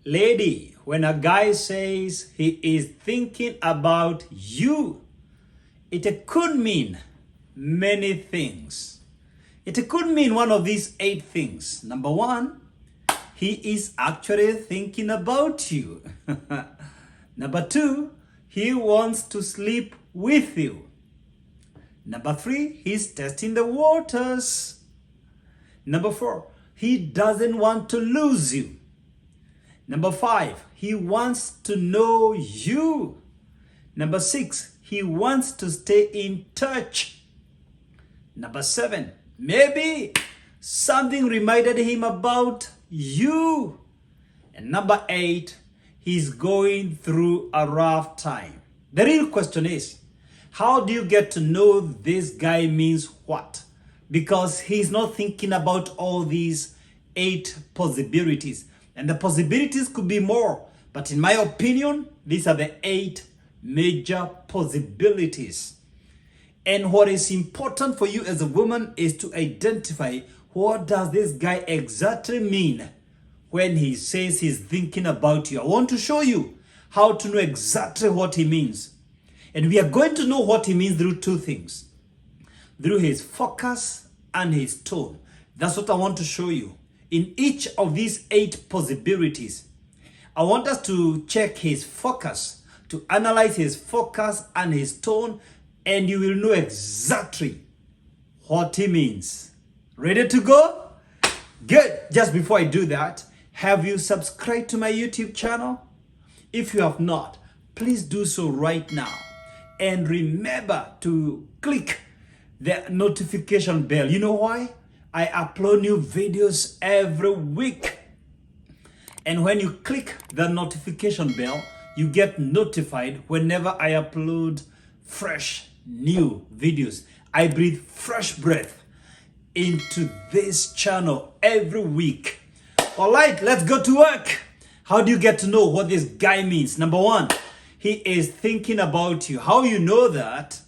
Lady, when a guy says he is thinking about you, it could mean many things. It could mean one of these 8 things. Number 1, he is actually thinking about you. Number 2, he wants to sleep with you. Number 3, he's testing the waters. Number 4, he doesn't want to lose you. Number 5, he wants to know you. Number 6, he wants to stay in touch. Number 7, maybe something reminded him about you. And number 8, he's going through a rough time. The real question is, how do you get to know this guy means what? Because he's not thinking about all these 8 possibilities. And the possibilities could be more. But in my opinion, these are the 8 major possibilities. And what is important for you as a woman is to identify what does this guy exactly mean when he says he's thinking about you. I want to show you how to know exactly what he means. And we are going to know what he means through 2 things. Through his focus and his tone. That's what I want to show you. In each of these 8 possibilities, I want us to check his focus, to analyze his focus and his tone, and you will know exactly what he means. Ready to go? Good. Just before I do that, have you subscribed to my YouTube channel? If you have not, please do so right now. And remember to click the notification bell. You know why? I upload new videos every week. And when you click the notification bell, you get notified whenever I upload fresh new videos. I breathe fresh breath into this channel every week. All right, let's go to work. How do you get to know what this guy means? Number 1, he is thinking about you. How you know that?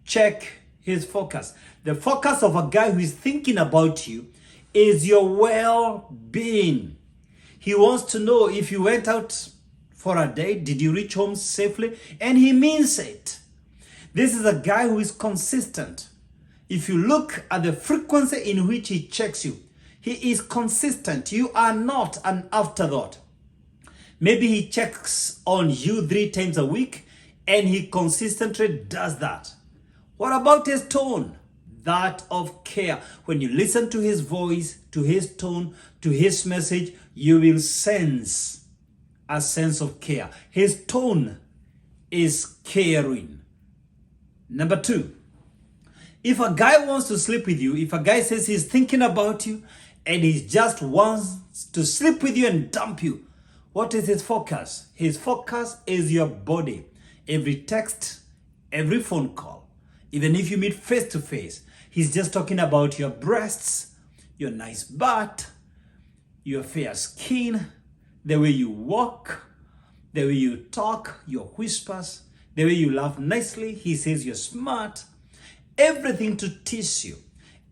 Check his focus. The focus of a guy who is thinking about you is your well-being. He wants to know if you went out for a date, did you reach home safely? And he means it. This is a guy who is consistent. If you look at the frequency in which he checks you, he is consistent. You are not an afterthought. Maybe he checks on you 3 times a week and he consistently does that. What about his tone? That of care. When you listen to his voice, to his tone, to his message, you will sense a sense of care. His tone is caring. Number 2, if a guy wants to sleep with you, if a guy says he's thinking about you and he just wants to sleep with you and dump you, what is his focus? His focus is your body. Every text, every phone call, even if you meet face to face, he's just talking about your breasts, your nice butt, your fair skin, the way you walk, the way you talk, your whispers, the way you laugh nicely. He says you're smart, everything to tease you.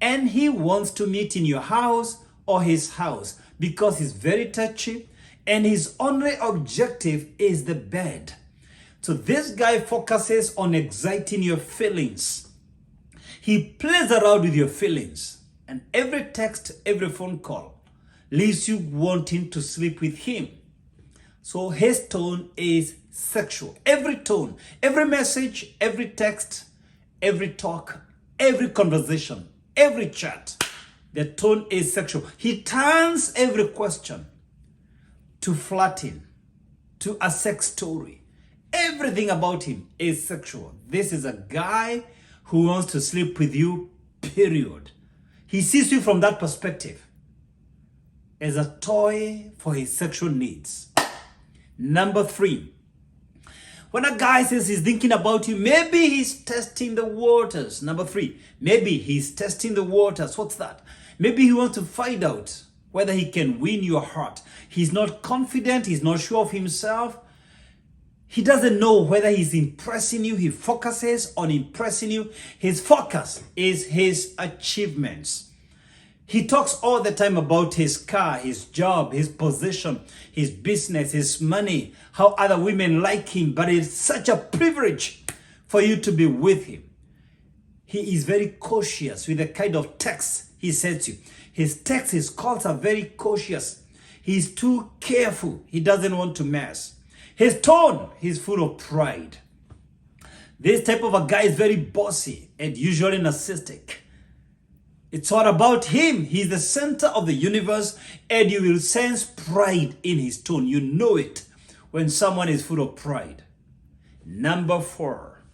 And he wants to meet in your house or his house because he's very touchy and his only objective is the bed. So this guy focuses on exciting your feelings. He plays around with your feelings, and every text, every phone call leaves you wanting to sleep with him. So his tone is sexual. Every tone, every message, every text, every talk, every conversation, every chat, the tone is sexual. He turns every question to flirting, to a sex story. Everything about him is sexual. This is a guy who wants to sleep with you, period. He sees you from that perspective as a toy for his sexual needs. Number 3, when a guy says he's thinking about you, maybe he's testing the waters. Number 3, maybe he's testing the waters. What's that? Maybe he wants to find out whether he can win your heart. He's not confident, he's not sure of himself. He doesn't know whether he's impressing you. He focuses on impressing you. His focus is his achievements. He talks all the time about his car, his job, his position, his business, his money, how other women like him, but it's such a privilege for you to be with him. He is very cautious with the kind of text he sends you. His texts, his calls are very cautious. He's too careful. He doesn't want to mess. His tone, he's full of pride. This type of a guy is very bossy and usually narcissistic. It's all about him. He's the center of the universe, and you will sense pride in his tone. You know it when someone is full of pride. Number 4,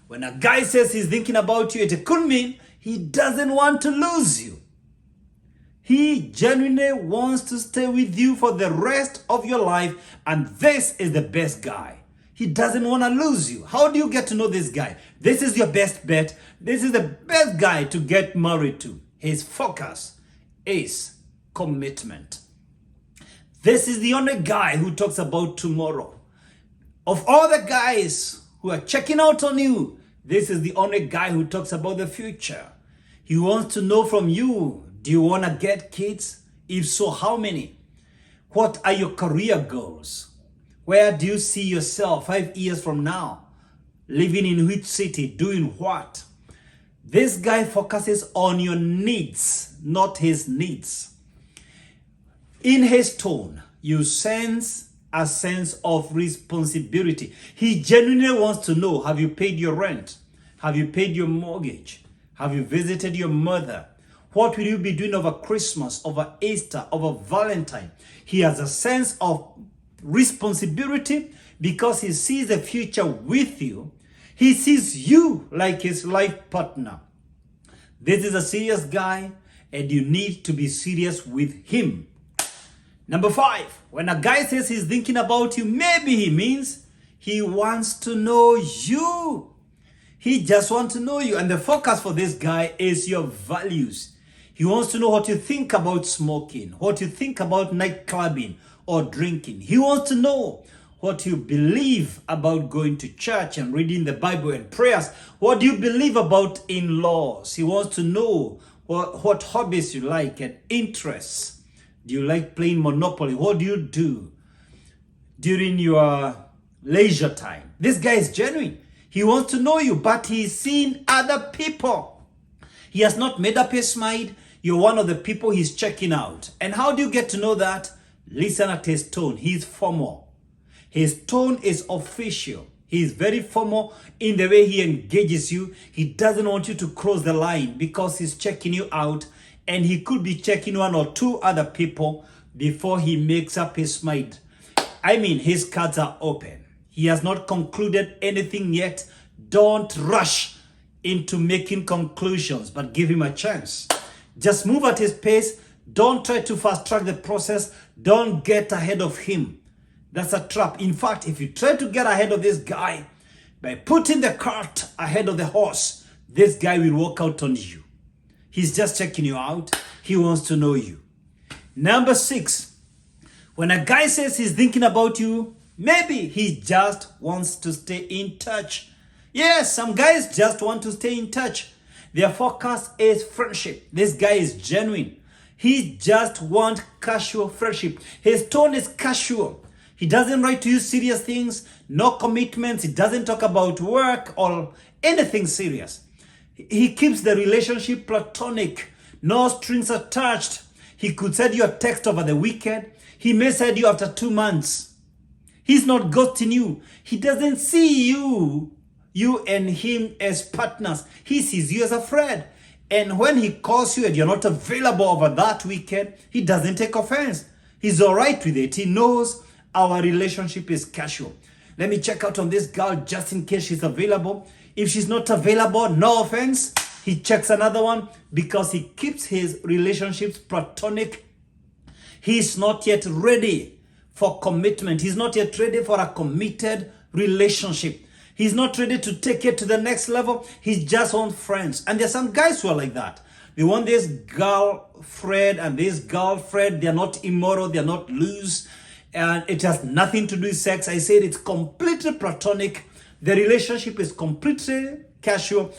when a guy says he's thinking about you, it could mean he doesn't want to lose you. He genuinely wants to stay with you for the rest of your life, and this is the best guy. He doesn't want to lose you. How do you get to know this guy? This is your best bet. This is the best guy to get married to. His focus is commitment. This is the only guy who talks about tomorrow. Of all the guys who are checking out on you, this is the only guy who talks about the future. He wants to know from you, do you want to get kids? If so, how many? What are your career goals? Where do you see yourself 5 years from now? Living in which city? Doing what? This guy focuses on your needs, not his needs. In his tone, you sense a sense of responsibility. He genuinely wants to know, have you paid your rent? Have you paid your mortgage? Have you visited your mother? What will you be doing over Christmas, over Easter, over Valentine? He has a sense of responsibility because he sees the future with you. He sees you like his life partner. This is a serious guy, and you need to be serious with him. Number 5, when a guy says he's thinking about you, maybe he means he wants to know you. He just wants to know you, and the focus for this guy is your values. He wants to know what you think about smoking, what you think about night clubbing or drinking. He wants to know what you believe about going to church and reading the Bible and prayers. What do you believe about in-laws? He wants to know what hobbies you like and interests. Do you like playing Monopoly? What do you do during your leisure time? This guy is genuine. He wants to know you, but he's seen other people. He has not made up his mind. You're one of the people he's checking out. And how do you get to know that? Listen at his tone. He's formal. His tone is official. He is very formal in the way he engages you. He doesn't want you to cross the line because he's checking you out, and he could be checking 1 or 2 other people before he makes up his mind. I mean, his cards are open. He has not concluded anything yet. Don't rush into making conclusions, but give him a chance. Just move at his pace. Don't try to fast track the process. Don't get ahead of him. That's a trap. In fact, if you try to get ahead of this guy by putting the cart ahead of the horse, this guy will walk out on you. He's just checking you out. He wants to know you. Number 6, when a guy says he's thinking about you, maybe he just wants to stay in touch. Yes, some guys just want to stay in touch. Their focus is friendship. This guy is genuine. He just wants casual friendship. His tone is casual. He doesn't write to you serious things, no commitments. He doesn't talk about work or anything serious. He keeps the relationship platonic, no strings attached. He could send you a text over the weekend. He may send you after 2 months. He's not ghosting you. He doesn't see you and him as partners. He sees you as a friend. And when he calls you and you're not available over that weekend, he doesn't take offense. He's all right with it. He knows our relationship is casual. Let me check out on this girl just in case she's available. If she's not available, no offense. He checks another one because he keeps his relationships platonic. He's not yet ready for commitment. He's not yet ready for a committed relationship. He's not ready to take it to the next level. He just wants friends. And there's some guys who are like that. They want this girlfriend and this girlfriend. They're not immoral. They're not loose. And it has nothing to do with sex. I said it's completely platonic. The relationship is completely casual.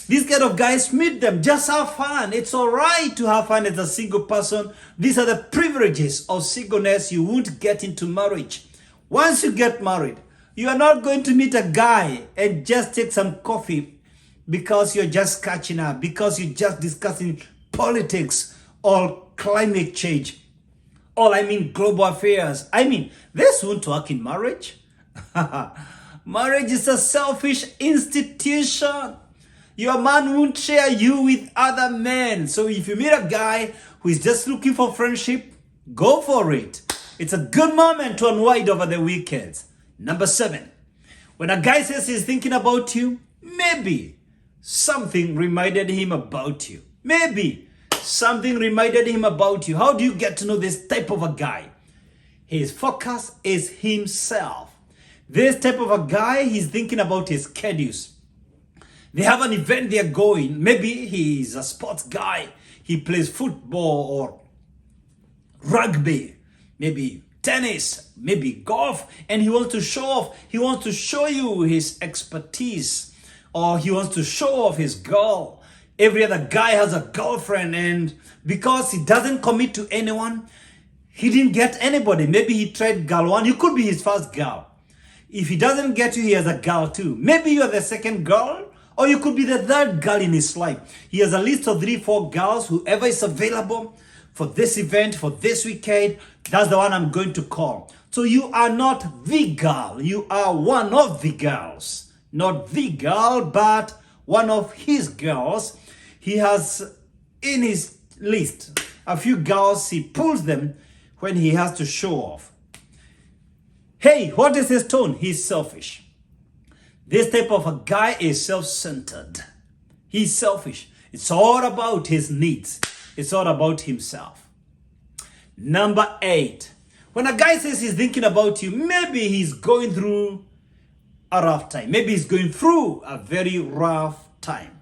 These kind of guys, meet them. Just have fun. It's all right to have fun as a single person. These are the privileges of singleness you won't get into marriage. Once you get married, you are not going to meet a guy and just take some coffee because you're just catching up, because you're just discussing politics or climate change, or global affairs. This won't work in marriage. Marriage is a selfish institution. Your man won't share you with other men. So if you meet a guy who is just looking for friendship, go for it. It's a good moment to unwind over the weekends. Number 7, when a guy says he's thinking about you, maybe something reminded him about you. Maybe something reminded him about you. How do you get to know this type of a guy? His focus is himself. This type of a guy, he's thinking about his schedules. They have an event they're going. Maybe he's a sports guy. He plays football or rugby, maybe tennis, maybe golf, and he wants to show off. He wants to show you his expertise, or he wants to show off his girl. Every other guy has a girlfriend, and because he doesn't commit to anyone, he didn't get anybody. Maybe he tried girl 1. You could be his first girl. If he doesn't get you, he has a girl 2. Maybe you are the second girl, or you could be the third girl in his life. He has a list of 3-4 girls. Whoever is available for this event, for this weekend, that's the one I'm going to call. So you are not the girl. You are one of the girls. Not the girl, but one of his girls. He has in his list a few girls. He pulls them when he has to show off. Hey, what is his tone? He's selfish. This type of a guy is self-centered. He's selfish. It's all about his needs. It's all about himself. Number 8. When a guy says he's thinking about you, maybe he's going through a rough time. Maybe he's going through a very rough time.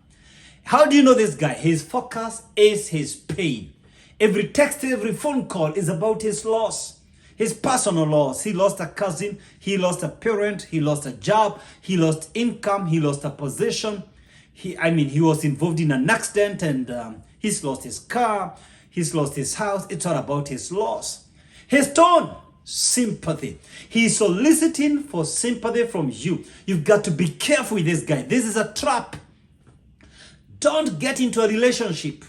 How do you know this guy? His focus is his pain. Every text, every phone call is about his loss. His personal loss. He lost a cousin. He lost a parent. He lost a job. He lost income. He lost a position. He was involved in an accident, and he's lost his car. He's lost his house. It's all about his loss. His tone, sympathy. He's soliciting for sympathy from you. You've got to be careful with this guy. This is a trap. Don't get into a relationship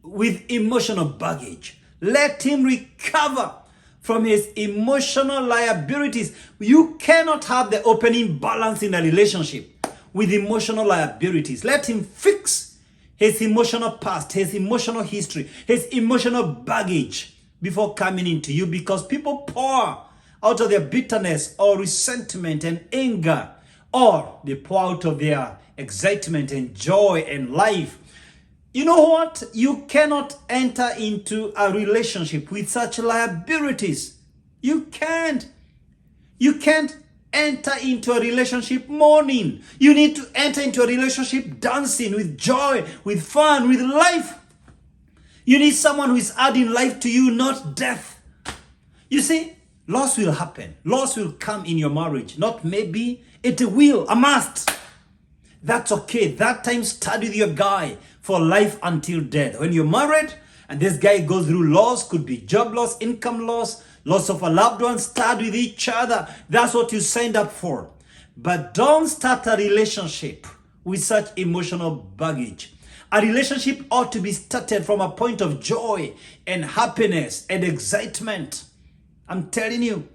with emotional baggage. Let him recover from his emotional liabilities. You cannot have the opening balance in a relationship with emotional liabilities. Let him fix his emotional past, his emotional history, his emotional baggage before coming into you, because people pour out of their bitterness or resentment and anger, or they pour out of their excitement and joy and life. You know what? You cannot enter into a relationship with such liabilities. You can't. You can't enter into a relationship mourning. You need to enter into a relationship dancing with joy, with fun, with life. You need someone who is adding life to you, not death. You see, loss will happen. Loss will come in your marriage. Not maybe, it will, a must. That's okay. That time, start with your guy for life until death. When you're married and this guy goes through loss, could be job loss, income loss, loss of a loved one, start with each other. That's what you signed up for. But don't start a relationship with such emotional baggage. A relationship ought to be started from a point of joy and happiness and excitement. I'm telling you.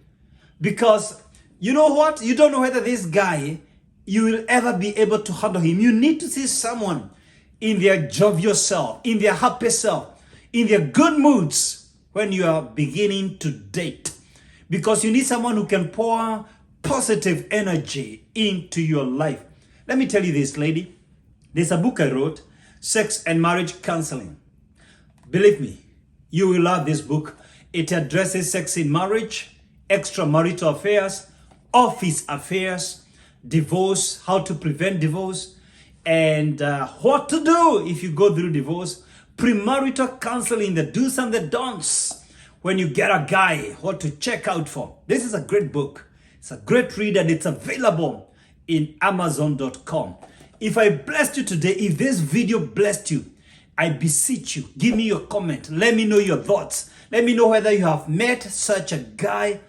Because you know what? You don't know whether this guy, you will ever be able to handle him. You need to see someone in their jovial self, in their happy self, in their good moods when you are beginning to date. Because you need someone who can pour positive energy into your life. Let me tell you this, lady. There's a book I wrote, Sex and Marriage Counseling. Believe me, you will love this book. It addresses sex in marriage, extramarital affairs, office affairs, divorce, how to prevent divorce, and what to do if you go through divorce, premarital counseling, the do's and the don'ts when you get a guy, what to check out for. This is a great book. It's a great read, and it's available in Amazon.com. If I blessed you today, if this video blessed you, I beseech you, give me your comment. Let me know your thoughts. Let me know whether you have met such a guy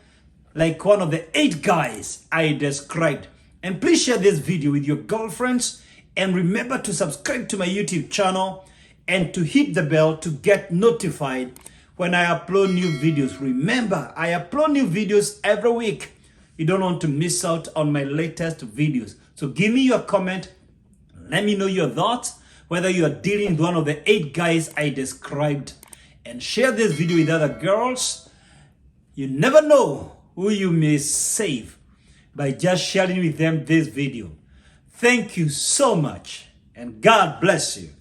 like one of the 8 guys I described. And please share this video with your girlfriends. And remember to subscribe to my YouTube channel and to hit the bell to get notified when I upload new videos. Remember, I upload new videos every week. You don't want to miss out on my latest videos. So give me your comment. Let me know your thoughts, whether you are dealing with one of the 8 guys I described. And share this video with other girls. You never know who you may save by just sharing with them this video. Thank you so much, and God bless you.